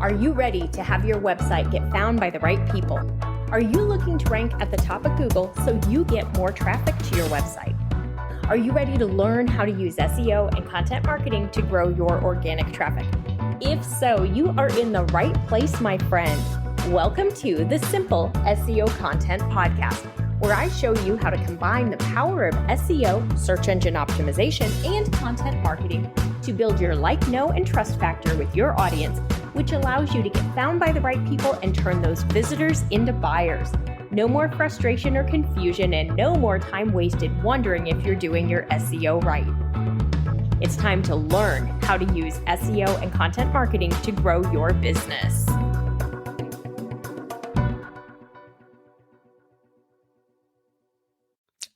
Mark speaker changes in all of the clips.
Speaker 1: Are you ready to have your website get found by the right people? Are you looking to rank at the top of Google so you get more traffic to your website? Are you ready to learn how to use SEO and content marketing to grow your organic traffic? If so, you are in the right place, my friend. Welcome to the Simple SEO Content Podcast, where I show you how to combine the power of SEO, search engine optimization, and content marketing to build your like, know, and trust factor with your audience, which allows you to get found by the right people and turn those visitors into buyers. No more frustration or confusion, and no more time wasted wondering if you're doing your SEO right. It's time to learn how to use SEO and content marketing to grow your business.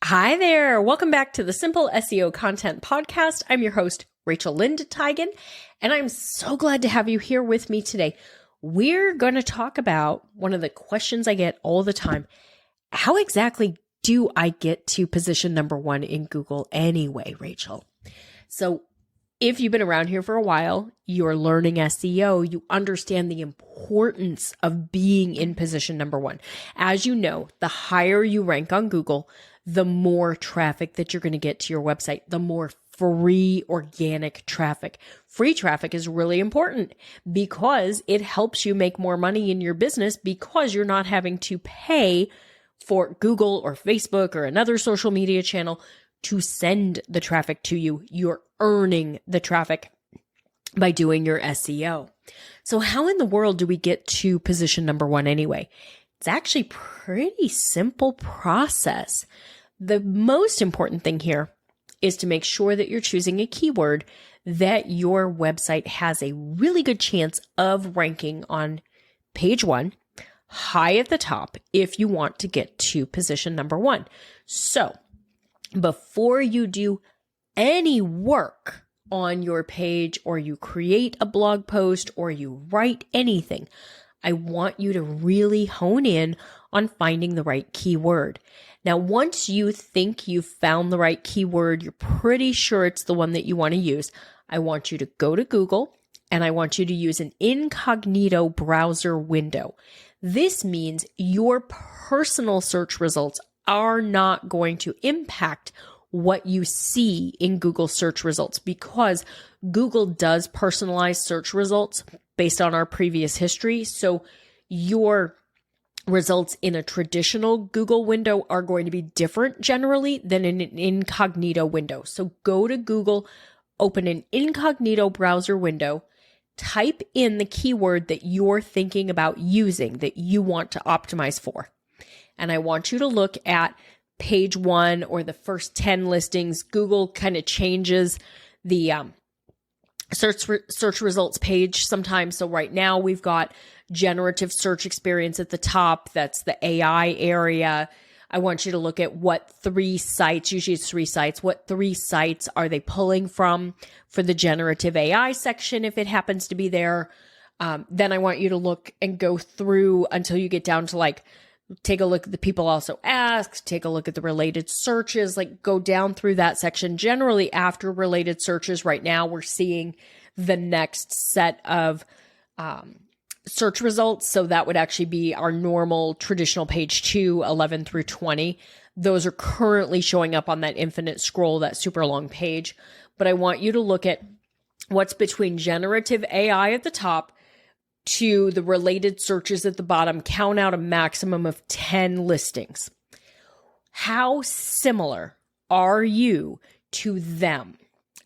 Speaker 1: Hi there. Welcome back to the Simple SEO Content Podcast. I'm your host, Rachel Linda Teigen, and I'm so glad to have you here with me today. We're going to talk about one of the questions I get all the time. How exactly do I get to position number one in Google anyway, Rachel? So if you've been around here for a while, you're learning SEO, you understand the importance of being in position number one. As you know, the higher you rank on Google, the more traffic that you're going to get to your website, the more free organic traffic. Free traffic is really important because it helps you make more money in your business because you're not having to pay for Google or Facebook or another social media channel to send the traffic to you. You're earning the traffic by doing your SEO. So how in the world do we get to position number one anyway? It's actually a pretty simple process. The most important thing here is to make sure that you're choosing a keyword that your website has a really good chance of ranking on page one, high at the top, if you want to get to position number one. So before you do any work on your page, or you create a blog post, or you write anything, I want you to really hone in on finding the right keyword. Now, once you think you've found the right keyword, you're pretty sure it's the one that you want to use, I want you to go to Google and I want you to use an incognito browser window. This means your personal search results are not going to impact what you see in Google search results, because Google does personalize search results based on our previous history. So your results in a traditional Google window are going to be different generally than in an incognito window. So go to Google, open an incognito browser window, type in the keyword that you're thinking about using, that you want to optimize for. And I want you to look at page one or the first 10 listings. Google kind of changes the search results page sometimes. So right now we've got generative search experience at the top. That's the AI area. I want you to look at what three sites, usually it's 3 sites, what 3 sites are they pulling from for the generative AI section if it happens to be there. Then I want you to look and go through until you get down to like, take a look at the people also asked, take a look at the related searches, like go down through that section. Generally after related searches right now, we're seeing the next set of search results. So that would actually be our normal traditional page 2, 11 through 20. Those are currently showing up on that infinite scroll, that super long page. But I want you to look at what's between generative AI at the top to the related searches at the bottom. Count out a maximum of 10 listings. How similar are you to them?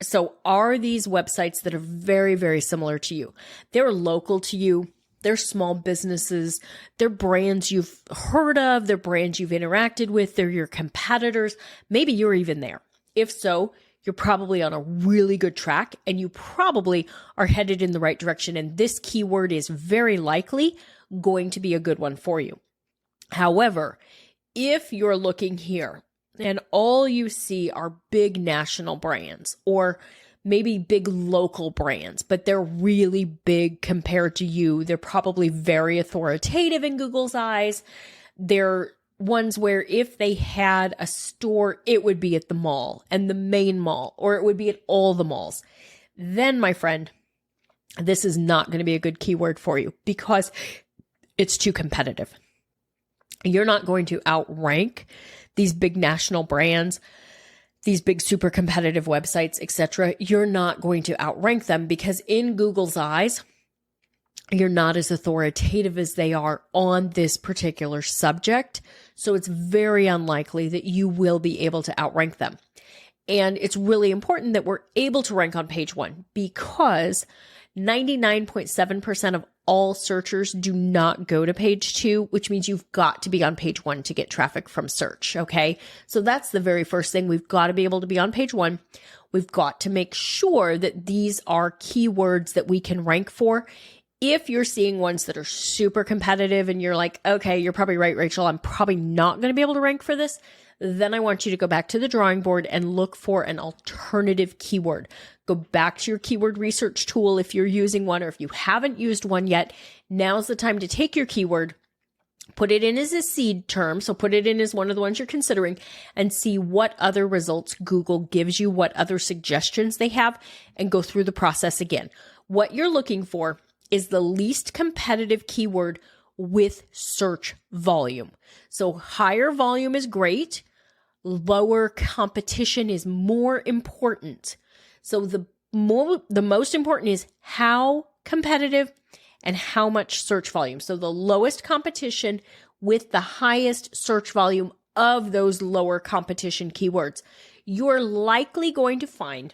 Speaker 1: So are these websites that are very, very similar to you? They're local to you. They're small businesses. They're brands you've heard of. They're brands you've interacted with. They're your competitors. Maybe you're even there. If so, you're probably on a really good track and you probably are headed in the right direction. And this keyword is very likely going to be a good one for you. However, if you're looking here and all you see are big national brands or maybe big local brands, but they're really big compared to you, they're probably very authoritative in Google's eyes. They're ones where if they had a store, it would be at the mall and the main mall, or it would be at all the malls. Then, my friend, this is not going to be a good keyword for you because it's too competitive. You're not going to outrank these big national brands, these big super competitive websites, etc. You're not going to outrank them because in Google's eyes, you're not as authoritative as they are on this particular subject. So it's very unlikely that you will be able to outrank them. And it's really important that we're able to rank on page 1 because 99.7% of all searchers do not go to page 2, which means you've got to be on page 1 to get traffic from search. Okay. So that's the very first thing. We've got to be able to be on page 1. We've got to make sure that these are keywords that we can rank for. If you're seeing ones that are super competitive and you're like, okay, you're probably right, Rachel, I'm probably not going to be able to rank for this, then I want you to go back to the drawing board and look for an alternative keyword. Go back to your keyword research tool if you're using one, or if you haven't used one yet, now's the time to take your keyword, put it in as a seed term, so put it in as one of the ones you're considering, and see what other results Google gives you, what other suggestions they have, and go through the process again. What you're looking for is the least competitive keyword with search volume. So higher volume is great. Lower competition is more important. So the most important is how competitive and how much search volume. So the lowest competition with the highest search volume of those lower competition keywords. You're likely going to find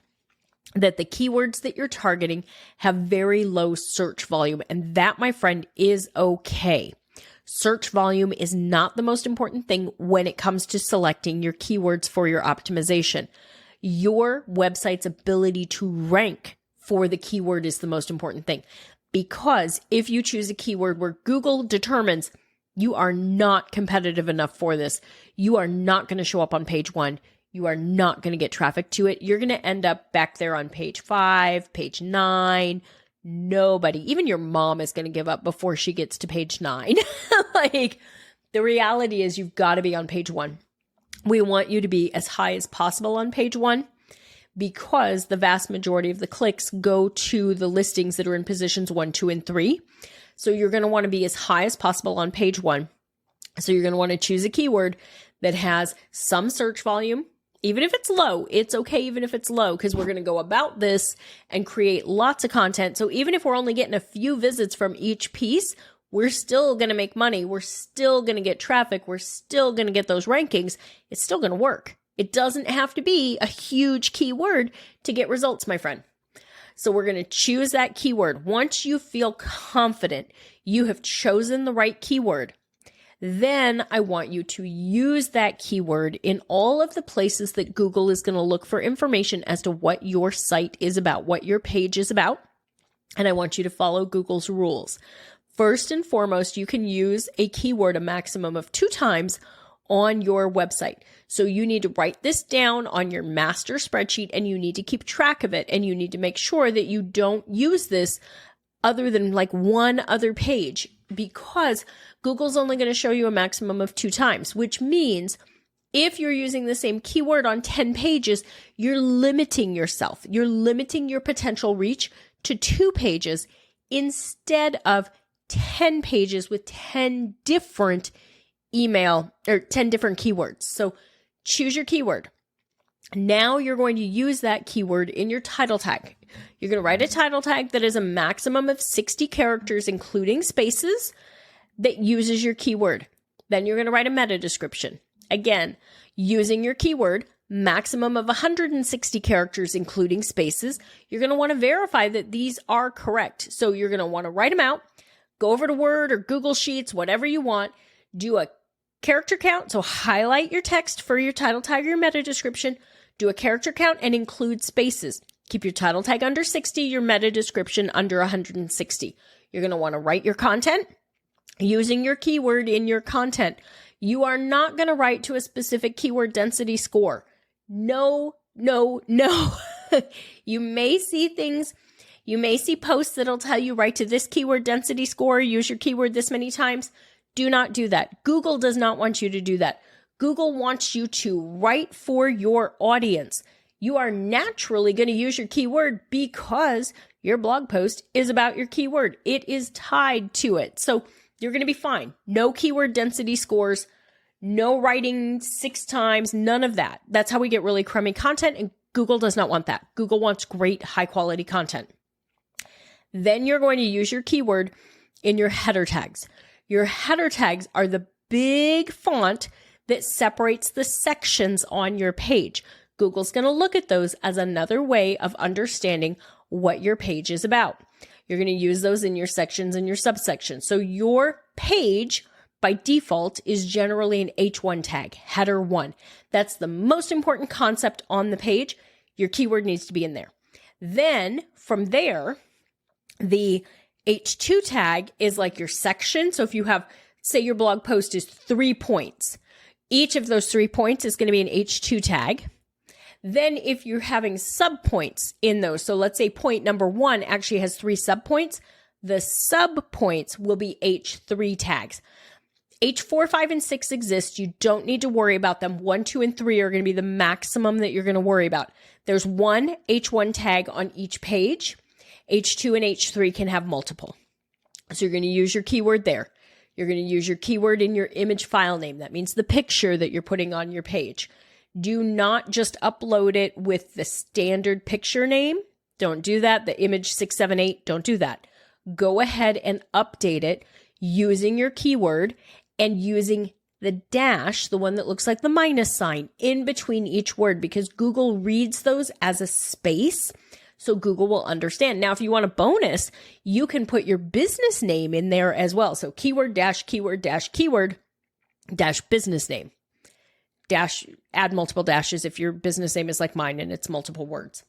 Speaker 1: that the keywords that you're targeting have very low search volume. And that, my friend, is okay. Search volume is not the most important thing when it comes to selecting your keywords for your optimization. Your website's ability to rank for the keyword is the most important thing. Because if you choose a keyword where Google determines you are not competitive enough for this, you are not going to show up on page 1. You are not going to get traffic to it. You're going to end up back there on page 5, page 9. Nobody, even your mom, is going to give up before she gets to page 9. Like, the reality is you've got to be on page 1. We want you to be as high as possible on page 1 because the vast majority of the clicks go to the listings that are in positions 1, 2, and 3. So you're going to want to be as high as possible on page 1. So you're going to want to choose a keyword that has some search volume. Even if it's low, it's okay even if it's low, because we're going to go about this and create lots of content. So even if we're only getting a few visits from each piece, we're still going to make money. We're still going to get traffic. We're still going to get those rankings. It's still going to work. It doesn't have to be a huge keyword to get results, my friend. So we're going to choose that keyword. Once you feel confident you have chosen the right keyword, then I want you to use that keyword in all of the places that Google is going to look for information as to what your site is about, what your page is about. And I want you to follow Google's rules. First and foremost, you can use a keyword a maximum of 2 times on your website. So you need to write this down on your master spreadsheet and you need to keep track of it. And you need to make sure that you don't use this other than like one other page, because Google's only going to show you a maximum of 2 times, which means if you're using the same keyword on 10 pages, you're limiting yourself. You're limiting your potential reach to 2 pages instead of 10 pages with 10 different 10 different keywords. So choose your keyword. Now you're going to use that keyword in your title tag. You're going to write a title tag that is a maximum of 60 characters, including spaces, that uses your keyword. Then you're going to write a meta description. Again, using your keyword, maximum of 160 characters, including spaces. You're going to want to verify that these are correct. So you're going to want to write them out, go over to Word or Google Sheets, whatever you want, do a character count. So highlight your text for your title tag or your meta description, do a character count and include spaces. Keep your title tag under 60, your meta description under 160. You're going to want to write your content using your keyword in your content. You are not going to write to a specific keyword density score. No. You may see posts that'll tell you write to this keyword density score, use your keyword this many times. Do not do that. Google does not want you to do that. Google wants you to write for your audience. You are naturally going to use your keyword because your blog post is about your keyword. It is tied to it. So you're going to be fine. No keyword density scores, no writing 6 times, none of that. That's how we get really crummy content, and Google does not want that. Google wants great, high quality content. Then you're going to use your keyword in your header tags. Your header tags are the big font that separates the sections on your page. Google's going to look at those as another way of understanding what your page is about. You're going to use those in your sections and your subsections. So your page by default is generally an H1 tag, header 1. That's the most important concept on the page. Your keyword needs to be in there. Then from there, the H2 tag is like your section. So if you have, say your blog post is 3 points, each of those 3 points is going to be an H2 tag. Then if you're having subpoints in those, so let's say point number 1 actually has 3 subpoints, the subpoints will be H3 tags. H4, 5, and 6 exist. You don't need to worry about them. 1, 2, and 3 are going to be the maximum that you're going to worry about. There's one H1 tag on each page. H2 and H3 can have multiple. So you're going to use your keyword there. You're going to use your keyword in your image file name. That means the picture that you're putting on your page. Do not just upload it with the standard picture name. Don't do that. The image 678, don't do that. Go ahead and update it using your keyword and using the dash, the one that looks like the minus sign, in between each word, because Google reads those as a space, so Google will understand. Now, if you want a bonus, you can put your business name in there as well. So keyword dash keyword dash keyword dash business name. Dash, add multiple dashes if your business name is like mine and it's multiple words.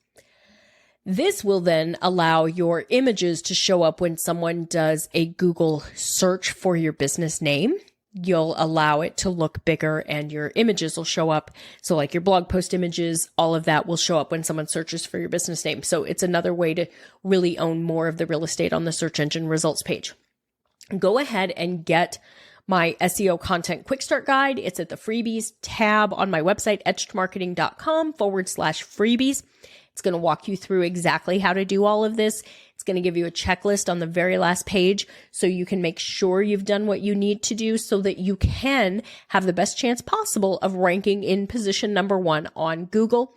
Speaker 1: This will then allow your images to show up when someone does a Google search for your business name. You'll allow it to look bigger and your images will show up. So like your blog post images, all of that will show up when someone searches for your business name. So it's another way to really own more of the real estate on the search engine results page. Go ahead and get my SEO content quick start guide. It's at the freebies tab on my website, etchedmarketing.com/freebies. It's going to walk you through exactly how to do all of this. It's going to give you a checklist on the very last page so you can make sure you've done what you need to do so that you can have the best chance possible of ranking in position number 1 on Google.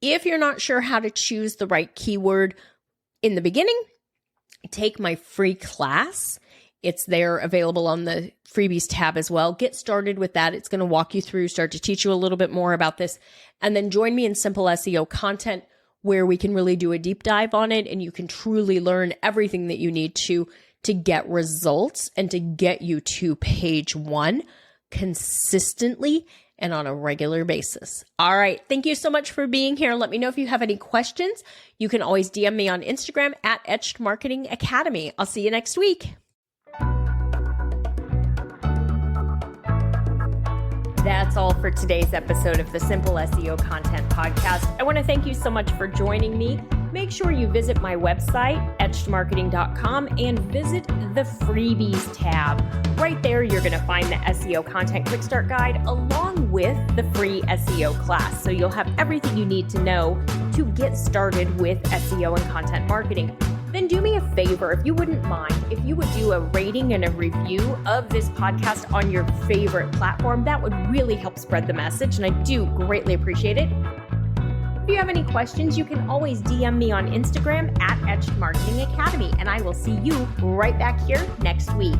Speaker 1: If you're not sure how to choose the right keyword in the beginning, take my free class. It's there available on the freebies tab as well. Get started with that. It's going to walk you through, start to teach you a little bit more about this. And then join me in Simple SEO Content, where we can really do a deep dive on it and you can truly learn everything that you need to get results and to get you to page 1 consistently and on a regular basis. All right. Thank you so much for being here. Let me know if you have any questions. You can always DM me on Instagram at Etched Marketing Academy. I'll see you next week. That's all for today's episode of the Simple SEO Content Podcast. I want to thank you so much for joining me. Make sure you visit my website, etchedmarketing.com, and visit the freebies tab. Right there, you're going to find the SEO Content Quick Start Guide along with the free SEO class. So you'll have everything you need to know to get started with SEO and content marketing. Then do me a favor, if you wouldn't mind, if you would do a rating and a review of this podcast on your favorite platform. That would really help spread the message, and I do greatly appreciate it. If you have any questions, you can always DM me on Instagram at Etched Marketing Academy, and I will see you right back here next week.